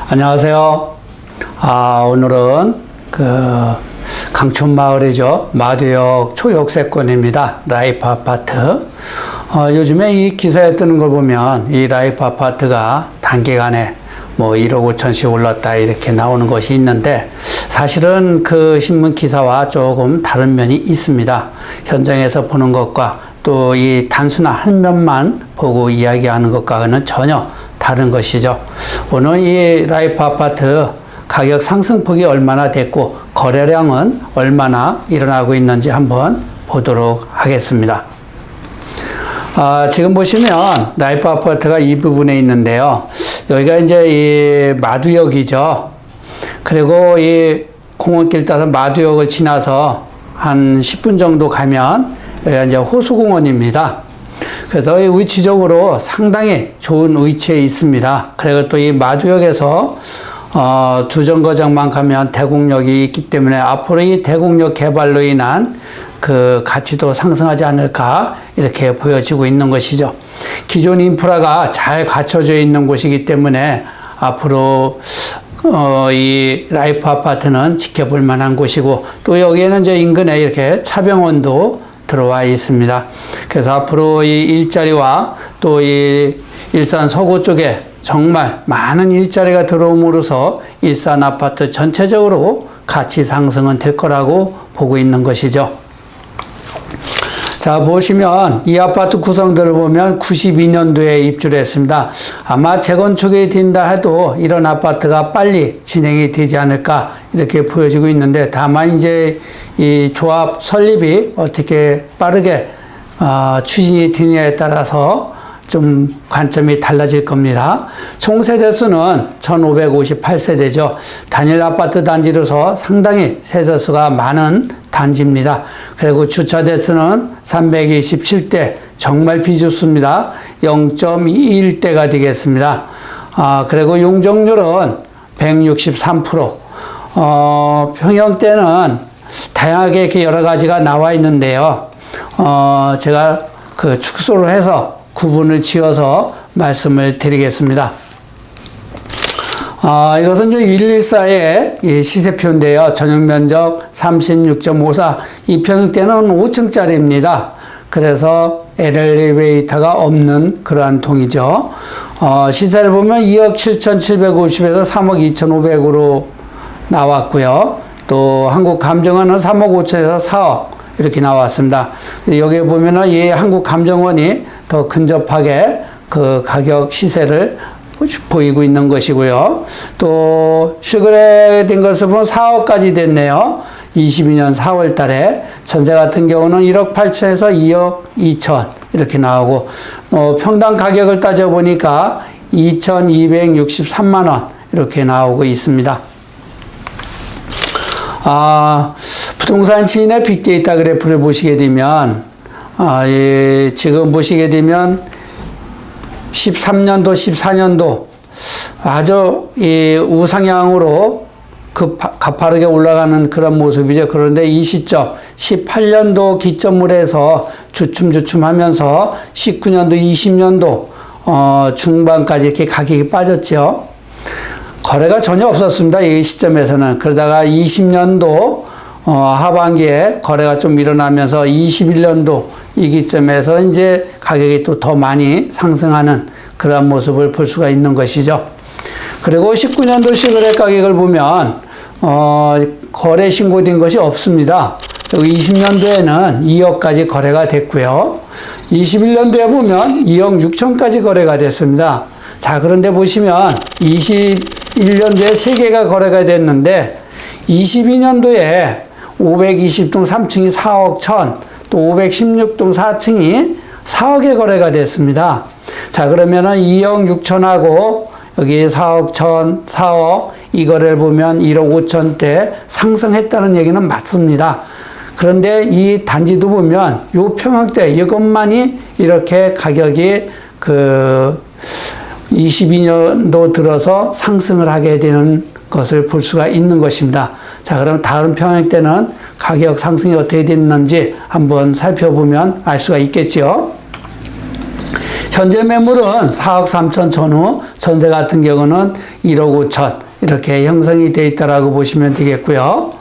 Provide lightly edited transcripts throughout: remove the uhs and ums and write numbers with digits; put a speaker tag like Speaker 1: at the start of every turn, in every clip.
Speaker 1: 안녕하세요. 오늘은 강촌마을이죠. 마두역 초역세권입니다. 라이프 아파트. 요즘에 이 기사에 뜨는 걸 보면 이 라이프 아파트가 단기간에 뭐 1억 5천씩 올랐다 이렇게 나오는 것이 있는데, 사실은 그 신문 기사와 조금 다른 면이 있습니다. 현장에서 보는 것과 또 이 단순한 한 면만 보고 이야기하는 것과는 전혀 다른 것이죠. 오늘 이 라이프 아파트 가격 상승폭이 얼마나 됐고 거래량은 얼마나 일어나고 있는지 한번 보도록 하겠습니다. 지금 보시면 라이프 아파트가 이 부분에 있는데요. 여기가 이제 이 마두역이죠. 그리고 이 공원길 따서 마두역을 지나서 한 10분 정도 가면 여기가 이제 호수공원입니다. 그래서 이 위치적으로 상당히 좋은 위치에 있습니다. 그리고 또 이 마두역에서 두 정거장만 가면 대곡역이 있기 때문에 앞으로 이 대곡역 개발로 인한 그 가치도 상승하지 않을까 이렇게 보여지고 있는 것이죠. 기존 인프라가 잘 갖춰져 있는 곳이기 때문에 앞으로 이 라이프 아파트는 지켜볼 만한 곳이고, 또 여기에는 이제 인근에 이렇게 차병원도 들어와 있습니다. 그래서 앞으로 이 일자리와 또 이 일산 서구 쪽에 정말 많은 일자리가 들어옴으로써 일산 아파트 전체적으로 가치 상승은 될 거라고 보고 있는 것이죠. 자, 보시면 이 아파트 구성들을 보면 92년도에 입주를 했습니다. 아마 재건축이 된다 해도 이런 아파트가 빨리 진행이 되지 않을까 이렇게 보여지고 있는데, 다만 이제 이 조합 설립이 어떻게 빠르게 추진이 되느냐에 따라서 좀 관점이 달라질 겁니다. 총 세대수는 1558세대죠. 단일 아파트 단지로서 상당히 세대수가 많은 단지입니다. 그리고 주차 대수는 327대, 정말 비좁습니다. 0.21대가 되겠습니다. 그리고 용적률은 163%. 평형대는 다양하게 이렇게 여러 가지가 나와 있는데요. 제가 그 축소를 해서 구분을 지어서 말씀을 드리겠습니다. 이것은 이제 114의 시세표인데요. 전용 면적 36.54, 이 평형대는 5층짜리입니다. 그래서 엘리베이터가 없는 그러한 통이죠. 시세를 보면 2억 7,750에서 3억 2,500으로 나왔고요. 또 한국감정원은 3억 5천에서 4억 이렇게 나왔습니다. 여기에 보면은 이 한국감정원이 더 근접하게 그 가격 시세를 보이고 있는 것이고요. 또 실거래된 것을 보면 4억까지 됐네요. 22년 4월 달에. 전세 같은 경우는 1억 8천에서 2억 2천 이렇게 나오고, 평당 가격을 따져보니까 2,263만 원 이렇게 나오고 있습니다. 부동산 지인의 빅데이터 그래프를 보시게 되면, 지금 보시게 되면 13년도, 14년도 아주 우상향으로 가파르게 올라가는 그런 모습이죠. 그런데 이 시점 18년도 기점으로 해서 주춤주춤하면서 19년도, 20년도 중반까지 이렇게 가격이 빠졌죠. 거래가 전혀 없었습니다. 이 시점에서는. 그러다가 20년도 하반기에 거래가 좀 일어나면서 21년도 이 기점에서 이제 가격이 또 더 많이 상승하는 그런 모습을 볼 수가 있는 것이죠. 그리고 19년도 실거래 가격을 보면 거래 신고된 것이 없습니다. 그리고 20년도에는 2억까지 거래가 됐고요. 21년도에 보면 2억 6천까지 거래가 됐습니다. 자, 그런데 보시면 21년도에 3개가 거래가 됐는데, 22년도에 520동 3층이 4억 1천, 또 516동 4층이 4억에 거래가 됐습니다. 자, 그러면은 2억 6천하고 여기 4억 1천, 4억 이 거래를 보면 1억 5천대 상승했다는 얘기는 맞습니다. 그런데 이 단지도 보면 요 평형대 이것만이 이렇게 가격이 22년도 들어서 상승을 하게 되는 것을 볼 수가 있는 것입니다. 자, 그럼 다른 평형대는 가격 상승이 어떻게 됐는지 한번 살펴보면 알 수가 있겠죠. 현재 매물은 4억 3천 전후, 전세 같은 경우는 1억 5천 이렇게 형성이 되어 있다라고 보시면 되겠고요.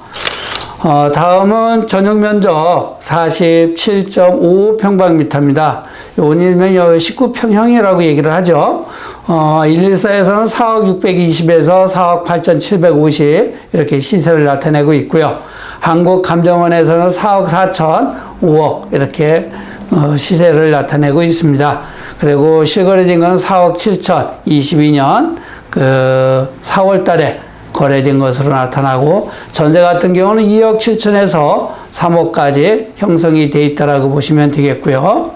Speaker 1: 다음은 전용 면적 47.5평방미터입니다. 요건 일명 19평형이라고 얘기를 하죠. 114에서는 4억 620에서 4억 8,750 이렇게 시세를 나타내고 있고요. 한국감정원에서는 4억 4천, 5억 이렇게 시세를 나타내고 있습니다. 그리고 실거래된 건 4억 7천, 22년 4월 달에 거래된 것으로 나타나고, 전세 같은 경우는 2억 7천에서 3억까지 형성이 되어 있다라고 보시면 되겠고요.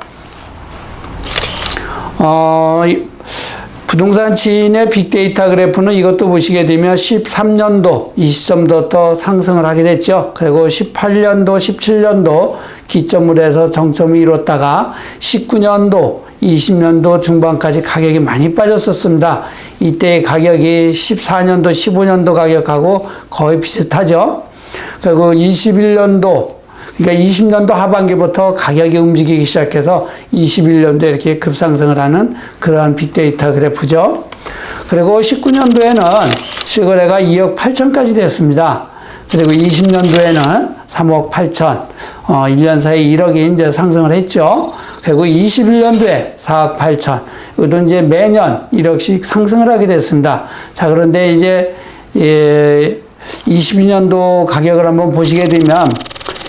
Speaker 1: 부동산 지인의 빅데이터 그래프는 이것도 보시게 되면 13년도 이 시점부터 상승을 하게 됐죠. 그리고 18년도, 17년도 기점으로 해서 정점을 이뤘다가 19년도, 20년도 중반까지 가격이 많이 빠졌었습니다. 이때의 가격이 14년도, 15년도 가격하고 거의 비슷하죠. 그리고 21년도, 그러니까 20년도 하반기부터 가격이 움직이기 시작해서 21년도에 이렇게 급상승을 하는 그러한 빅데이터 그래프죠. 그리고 19년도에는 실거래가 2억 8천까지 됐습니다. 그리고 20년도에는 3억 8천, 1년 사이 1억이 이제 상승을 했죠. 그리고 21년도에 4억 8천, 이것도 이제 매년 1억씩 상승을 하게 됐습니다. 자, 그런데 이제, 22년도 가격을 한번 보시게 되면,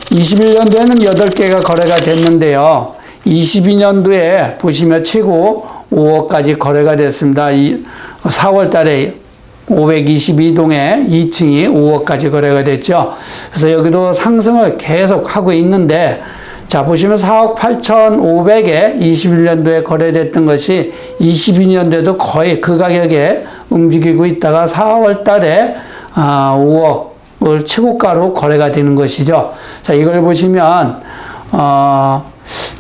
Speaker 1: 21년도에는 8개가 거래가 됐는데요. 22년도에 보시면 최고 5억까지 거래가 됐습니다. 4월 달에 522동에 2층이 5억까지 거래가 됐죠. 그래서 여기도 상승을 계속 하고 있는데, 자, 보시면 4억 8,500에 21년도에 거래됐던 것이 22년도에도 거의 그 가격에 움직이고 있다가 4월 달에 5억을 최고가로 거래가 되는 것이죠. 자, 이걸 보시면,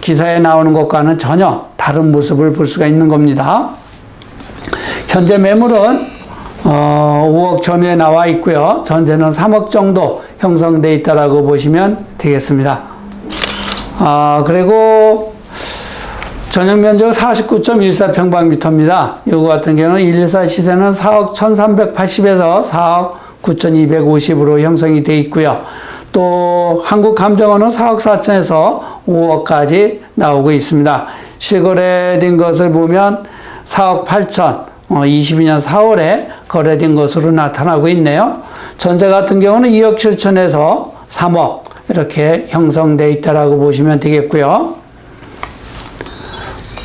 Speaker 1: 기사에 나오는 것과는 전혀 다른 모습을 볼 수가 있는 겁니다. 현재 매물은 5억 전후에 나와 있고요. 전세는 3억 정도 형성되어 있다라고 보시면 되겠습니다. 그리고 전용 면적 49.14평방미터입니다. 이거 같은 경우는 114 시세는 4억 1,380에서 4억 9,250으로 형성이 되어 있고요. 또 한국감정원은 4억 4천에서 5억까지 나오고 있습니다. 실거래된 것을 보면 4억 8천, 22년 4월에 거래된 것으로 나타나고 있네요. 전세 같은 경우는 2억 7천에서 3억 이렇게 형성되어 있다라고 보시면 되겠고요.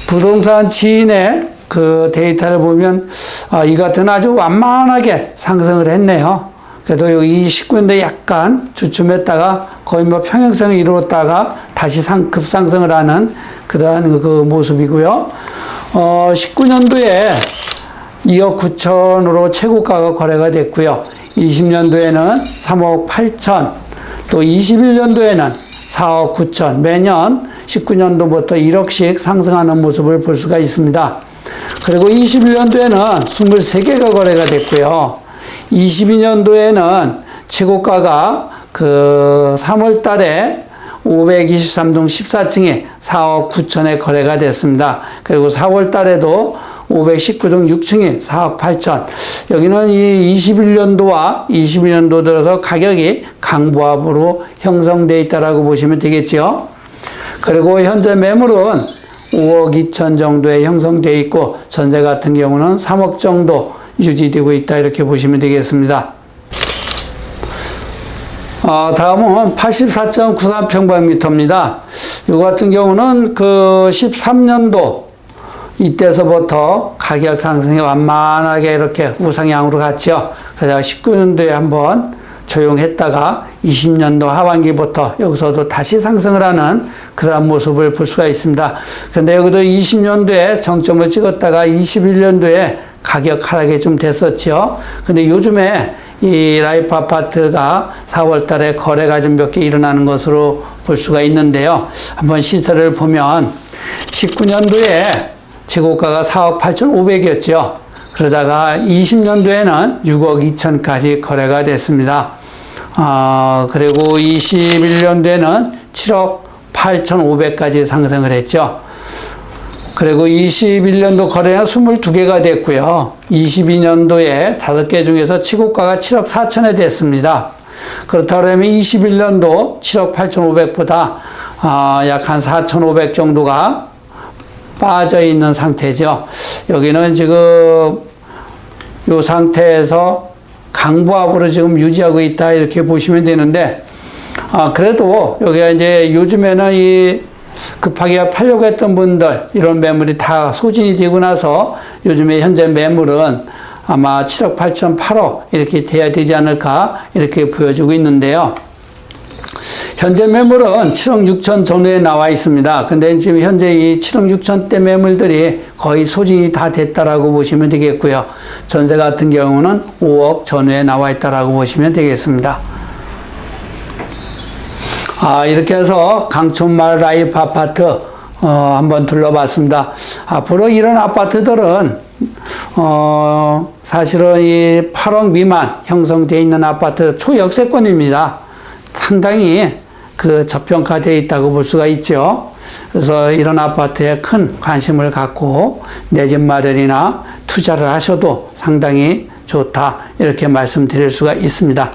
Speaker 1: 부동산 지인의 그 데이터를 보면 이 같은 아주 완만하게 상승을 했네요. 그래도 여기 19년도에 약간 주춤했다가 거의 뭐 평형성을 이루었다가 다시 급상승을 하는 그러한 그 모습이고요. 19년도에 2억 9천으로 최고가가 거래가 됐고요. 20년도에는 3억 8천, 또 21년도에는 4억 9천, 매년 19년도부터 1억씩 상승하는 모습을 볼 수가 있습니다. 그리고 21년도에는 23개가 거래가 됐고요. 22년도에는 최고가가 3월 달에 523동 14층에 4억 9천에 거래가 됐습니다. 그리고 4월 달에도 519동 6층에 4억 8천. 여기는 이 21년도와 22년도 들어서 가격이 강보합으로 형성되어 있다라고 보시면 되겠죠. 그리고 현재 매물은 5억 2천 정도에 형성되어 있고, 전세 같은 경우는 3억 정도 유지되고 있다 이렇게 보시면 되겠습니다. 다음은 84.93평방미터입니다. 이 같은 경우는 13년도 이때서부터 가격 상승이 완만하게 이렇게 우상향으로 갔죠. 그래서 19년도에 한번 조용했다가 20년도 하반기부터 여기서도 다시 상승을 하는 그러한 모습을 볼 수가 있습니다. 근데 여기도 20년도에 정점을 찍었다가 21년도에 가격 하락이 좀 됐었죠. 근데 요즘에 이 라이프 아파트가 4월 달에 거래가 좀 몇 개 일어나는 것으로 볼 수가 있는데요. 한번 시세를 보면 19년도에 최고가가 4억 8,500이었죠. 그러다가 20년도에는 6억 2천까지 거래가 됐습니다. 그리고 21년도에는 7억 8,500까지 상승을 했죠. 그리고 21년도 거래는 22개가 됐고요. 22년도에 5개 중에서 치고가가 7억 4천에 됐습니다. 그렇다면 21년도 7억 8,500보다 약 한 4,500 정도가 빠져 있는 상태죠. 여기는 지금 이 상태에서 강보합으로 지금 유지하고 있다 이렇게 보시면 되는데, 그래도 여기가 이제 요즘에는 이 급하게 팔려고 했던 분들 이런 매물이 다 소진이 되고 나서 요즘에 현재 매물은 아마 7억 8천 8억 이렇게 돼야 되지 않을까 이렇게 보여주고 있는데요. 현재 매물은 7억 6천 전후에 나와 있습니다. 근데 지금 현재 이 7억 6천대 매물들이 거의 소진이 다 됐다라고 보시면 되겠고요. 전세 같은 경우는 5억 전후에 나와 있다라고 보시면 되겠습니다. 이렇게 해서 강촌마을 라이프 아파트 한번 둘러봤습니다. 앞으로 이런 아파트들은 사실은 이 8억 미만 형성되어 있는 아파트 초역세권입니다. 상당히 저평가되어 있다고 볼 수가 있죠. 그래서 이런 아파트에 큰 관심을 갖고 내 집 마련이나 투자를 하셔도 상당히 좋다 이렇게 말씀드릴 수가 있습니다.